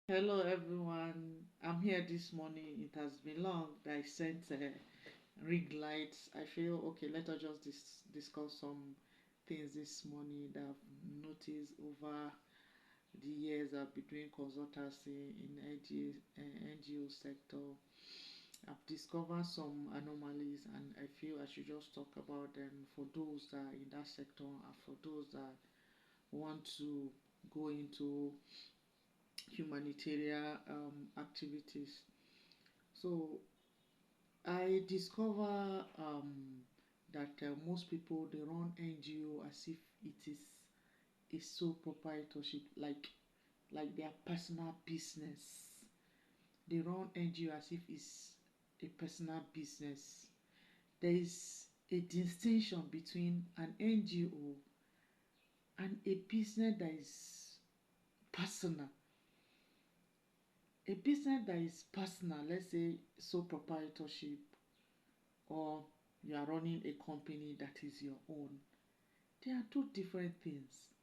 Hello everyone. I'm here this morning. It has been long that I sent ring lights. I feel okay. Let us just discuss some things this morning that I've noticed over the years I've been doing consultancy in NGO sector. I've discovered some anomalies, and I feel I should just talk about them for those that are in that sector and for those that want to go into humanitarian activities. So I discover that most people they run NGO as if it is a sole proprietorship, like their personal business. They run NGO as if it's a personal business. There is a distinction between an NGO and a business that is personal. A business that is personal, let's say sole proprietorship, or you are running a company that is your own, they are two different things.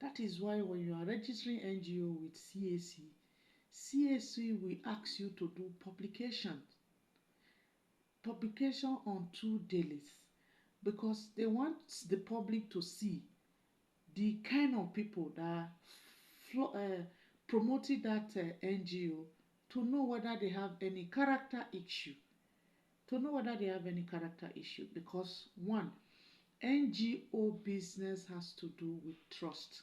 That is why when you are registering NGO with CAC will ask you to do publication on two dailies, because they want the public to see the kind of people that uh, promoted that NGO, to know whether they have any character issue. Because one, NGO business has to do with trust.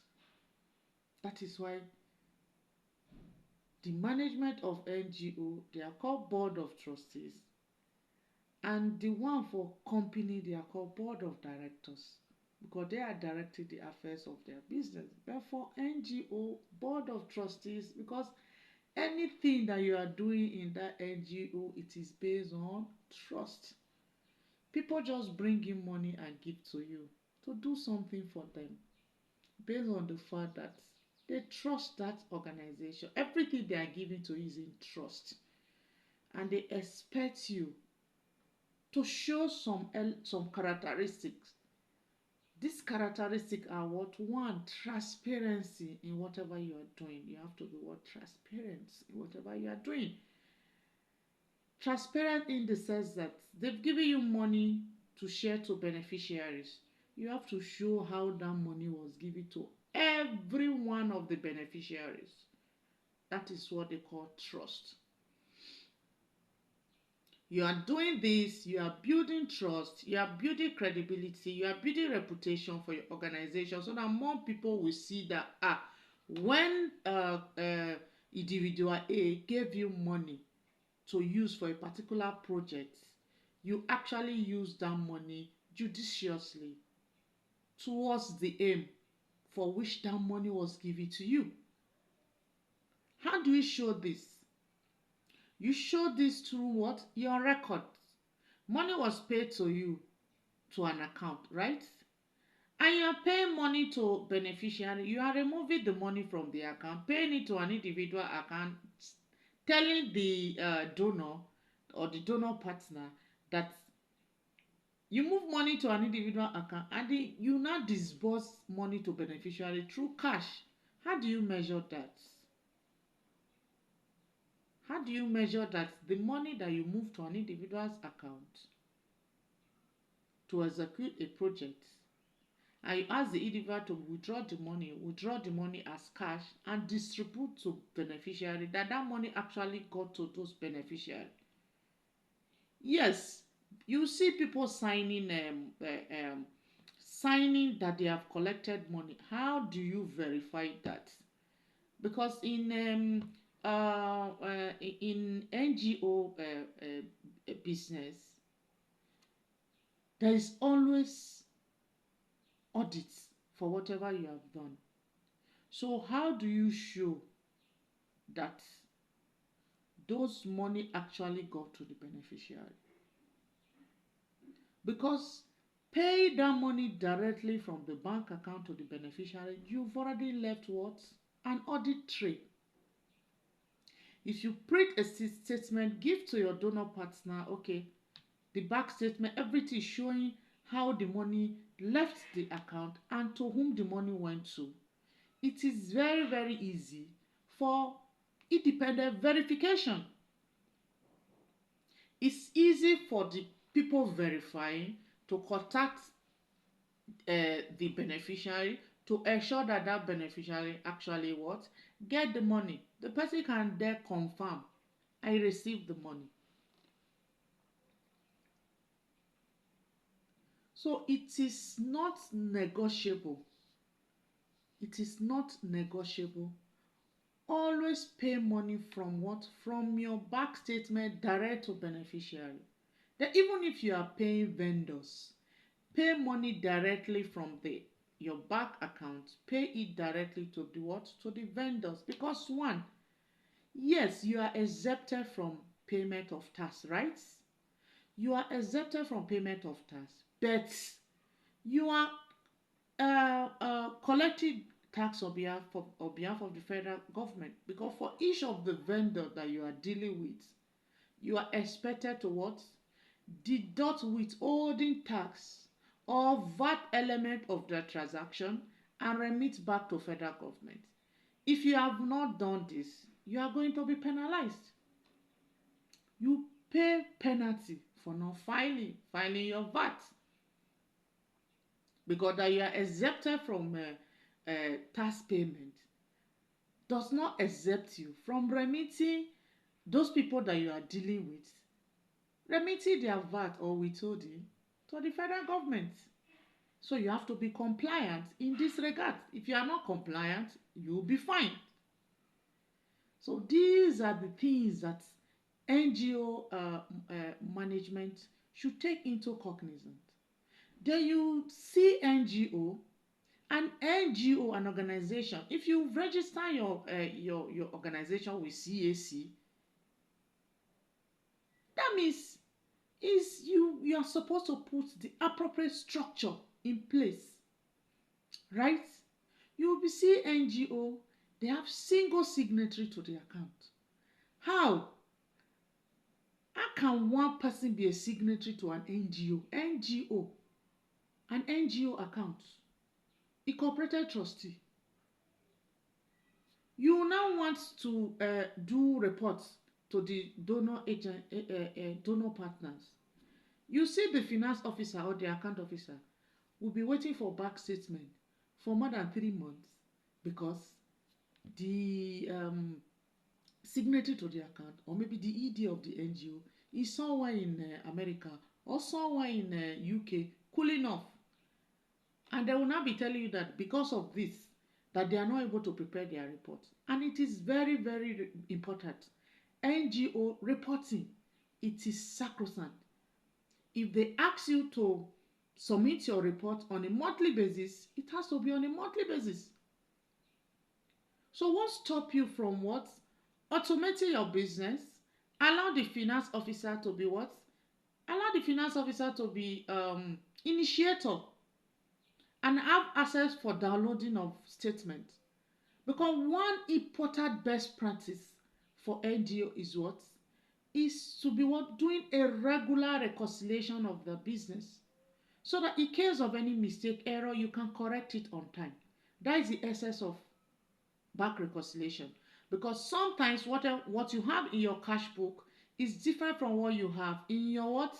That is why the management of NGO, they are called board of trustees, and the one for company, they are called board of directors, because they are directing the affairs of their business. But for NGO, board of trustees, because anything that you are doing in that NGO, it is based on trust. People just bring in money and give to you to do something for them, based on the fact that they trust that organization. Everything they are giving to you is in trust, and they expect you to show some characteristics. These characteristics are what? One, transparency in whatever you are doing. You have to be what? Transparent in whatever you are doing. Transparent in the sense that they've given you money to share to beneficiaries. You have to show how that money was given to every one of the beneficiaries. That is what they call trust. You are doing this, you are building trust, you are building credibility, you are building reputation for your organization, so that more people will see that when individual A gave you money to use for a particular project, you actually use that money judiciously towards the aim for which that money was given to you. How do you show this? You show this through what? Your record. Money was paid to you to an account, right? And you are paying money to beneficiary. You are removing the money from the account, paying it to an individual account, telling the donor or the donor partner that you move money to an individual account, and you now disburse money to beneficiary through cash. How do you measure that? How do you measure that the money that you move to an individual's account to execute a project, and you ask the individual to withdraw the money as cash and distribute to beneficiary, that money actually got to those beneficiaries? Yes, you see people signing that they have collected money. How do you verify that? Because in NGO business, there is always audits for whatever you have done. So how do you show that those money actually got to the beneficiary? Because pay that money directly from the bank account to the beneficiary, you've already left what? An audit trail. If you print a statement, give to your donor partner, okay, the back statement, everything showing how the money left the account and to whom the money went to. It is very, very easy for Independent verification. It's easy for the people verifying to contact the beneficiary to ensure that that beneficiary actually what get the money. The person can then confirm, I received the money. So it is not negotiable. It is not negotiable. Always pay money from what? From your bank statement direct to beneficiary. Then even if you are paying vendors, pay money directly from the your bank account. Pay it directly to the what? To the vendors. Because one, yes, you are exempted from payment of tax, right? You are exempted from payment of tax, but you are collecting tax on behalf of the federal government, because for each of the vendor that you are dealing with, you are expected to what? Deduct withholding tax or VAT element of the transaction and remit back to federal government. If you have not done this, you are going to be penalized. You pay penalty for not filing your VAT, because that you are exempted from tax payment does not exempt you from remitting those people that you are dealing with, remitting their VAT or withholding to the federal government. So you have to be compliant in this regard. If you are not compliant, you will be fined. So these are the things that NGO management should take into cognizance. Then you see NGO, an NGO, an organization. If you register your organization with CAC, that means is you are supposed to put the appropriate structure in place, right? You will be see NGO, they have single signatory to the account. How? How can one person be a signatory to an NGO? An NGO account, incorporated trustee. You now want to do reports to the donor agent, donor partners. You see the finance officer or the account officer will be waiting for back statement for more than 3 months, because the signatory to the account, or maybe the ED of the NGO, is somewhere in America or somewhere in UK cooling off, and they will now be telling you that because of this, that they are not able to prepare their report. And it is very, very important. NGO reporting, it is sacrosanct. If they ask you to submit your report on a monthly basis, it has to be on a monthly basis. So what stop you from what? Automating your business. Allow the finance officer to be what? Allow the finance officer to be initiator and have access for downloading of statements. Because one important best practice for NGO is what? Is to be what? Doing a regular reconciliation of the business. So that in case of any mistake, error, you can correct it on time. That is the essence of bank reconciliation. Because sometimes what you have in your cash book is different from what you have in your what?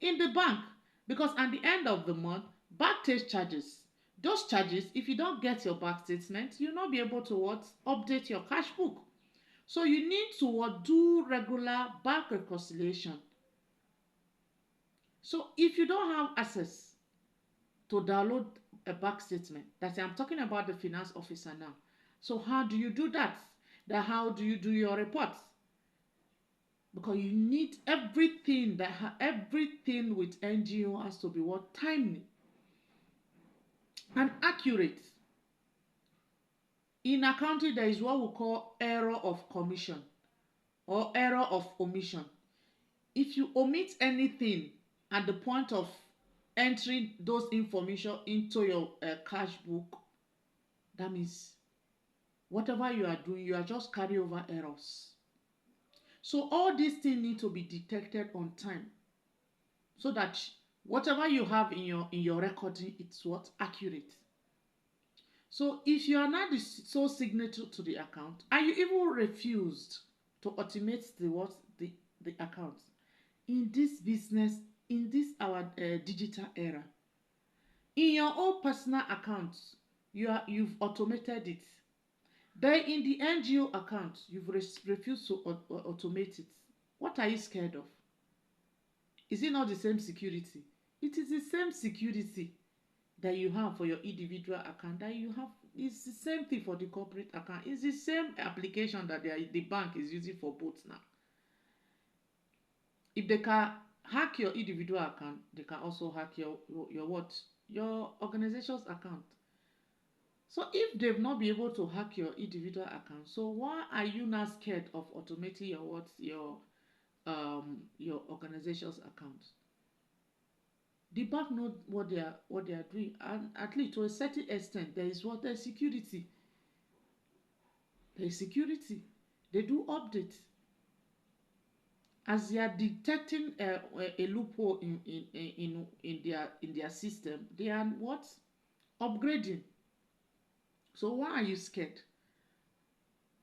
In the bank. Because at the end of the month, bank takes charges. Those charges, if you don't get your bank statement, you'll not be able to what? Update your cash book. So you need to what? Do regular bank reconciliation. So if you don't have access to download a bank statement, that's I'm talking about the finance officer now. So how do you do that? How do you do your reports? Because you need everything everything with NGO has to be what? Timely and accurate. In accounting, there is what we call error of commission or error of omission. If you omit anything at the point of entering those information into your cash book, that means whatever you are doing, you are just carrying over errors. So all these things need to be detected on time, so that whatever you have in your recording, it's what? Accurate. So if you are not the sole signatory to the account and you even refused to automate the account in this business, in this our digital era, in your own personal account, you've automated it. But in the NGO account, you've refused to automate it. What are you scared of? Is it not the same security? It is the same security that you have for your individual account that you have. It's the same thing for the corporate account. It's the same application that the bank is using for both now. If they can hack your individual account, they can also hack your what? Your organization's account. So if they've not been able to hack your individual account, so why are you not scared of automating your organization's account? The bank know what they are doing, and at least to a certain extent, there is security. There is security. They do update as they are detecting a loophole in their system. They are what upgrading. So why are you scared?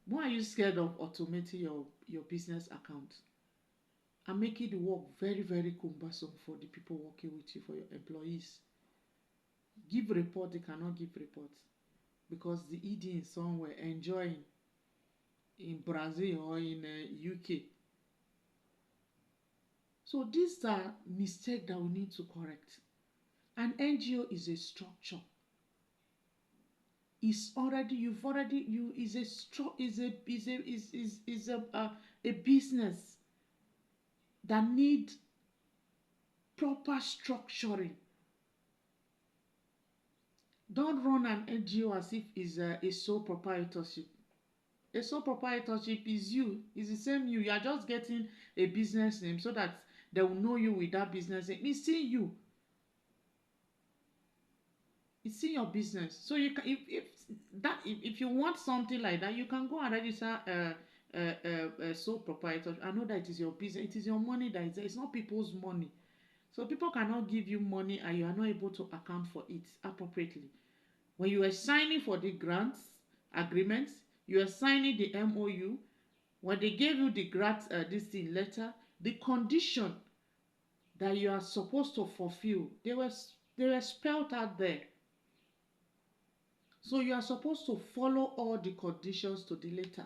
Why are you scared of automating your business account and making the work very, very cumbersome for the people working with you, for your employees? Give report, they cannot give report because the ED is somewhere enjoying in Brazil or in UK. So these are mistakes that we need to correct. An NGO is a structure. Is already you've already you is a a business that need proper structuring. Don't run an NGO as if it's a sole proprietorship. A sole proprietorship is you. It's the same you. You are just getting a business name so that they will know you with that business name. It's still you. It's in your business. So you can if you want something like that, you can go and register a sole proprietor. I know that it is your business. It is your money that is there. It's not people's money. So people cannot give you money and you are not able to account for it appropriately. When you are signing for the grants agreements, you are signing the MOU. When they gave you the grant this thing letter, the condition that you are supposed to fulfill, they were spelled out there. So you are supposed to follow all the conditions to the letter.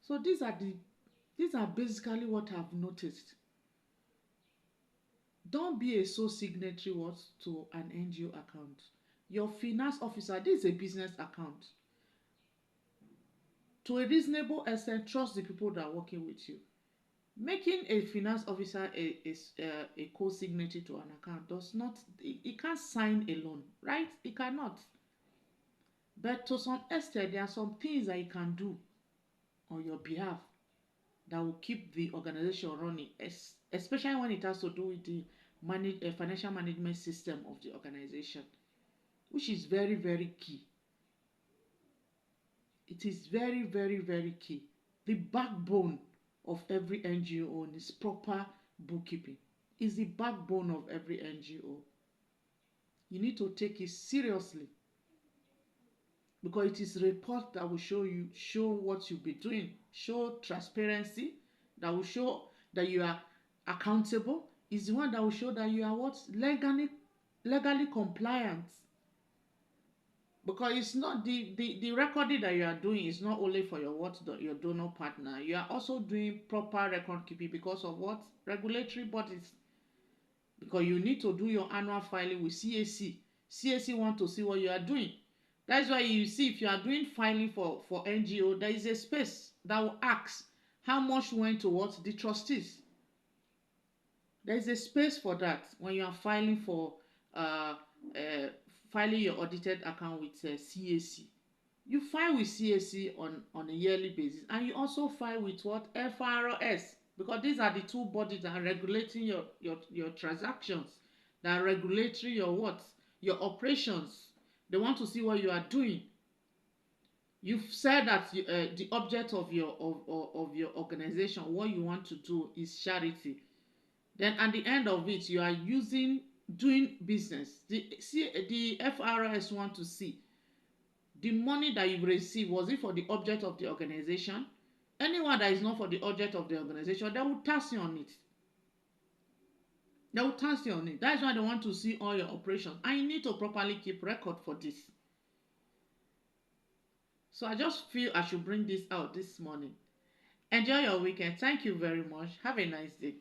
So these are basically what I've noticed. Don't be a sole signatory to an NGO account. Your finance officer, this is a business account. To a reasonable extent, trust the people that are working with you. Making a finance officer a co-signatory to an account does not, he can't sign alone, right? He cannot. But to some extent, there are some things that he can do on your behalf that will keep the organization running, especially when it has to do with the financial management system of the organization, which is very, very key. It is very, very, very key. The backbone of every NGO is proper bookkeeping. It's the backbone of every NGO. You need to take it seriously because it is report that will show what you'll be doing, show transparency, that will show that you are accountable. Is the one that will show that you are what legally compliant. Because it's not the recording that you are doing is not only for your donor partner. You are also doing proper record keeping because of what regulatory bodies. Because you need to do your annual filing with CAC. CAC want to see what you are doing. That's why you see if you are doing filing for NGO, there is a space that will ask how much went towards the trustees. There is a space for that when you are filing for filing your audited account with CAC. You file with CAC on a yearly basis, and you also file with what FRS, because these are the two bodies that are regulating your transactions, that are regulating your operations. They want to see what you are doing. You've said that the object of your organization, what you want to do is charity. Then at the end of it, you are using doing business. The FRS want to see the money that you receive, was it for the object of the organization? Anyone that is not for the object of the organization, they will tax you on it. They will tax you on it. That's why they want to see all your operations. And you need to properly keep record for this. So I just feel I should bring this out this morning. Enjoy your weekend. Thank you very much. Have a nice day.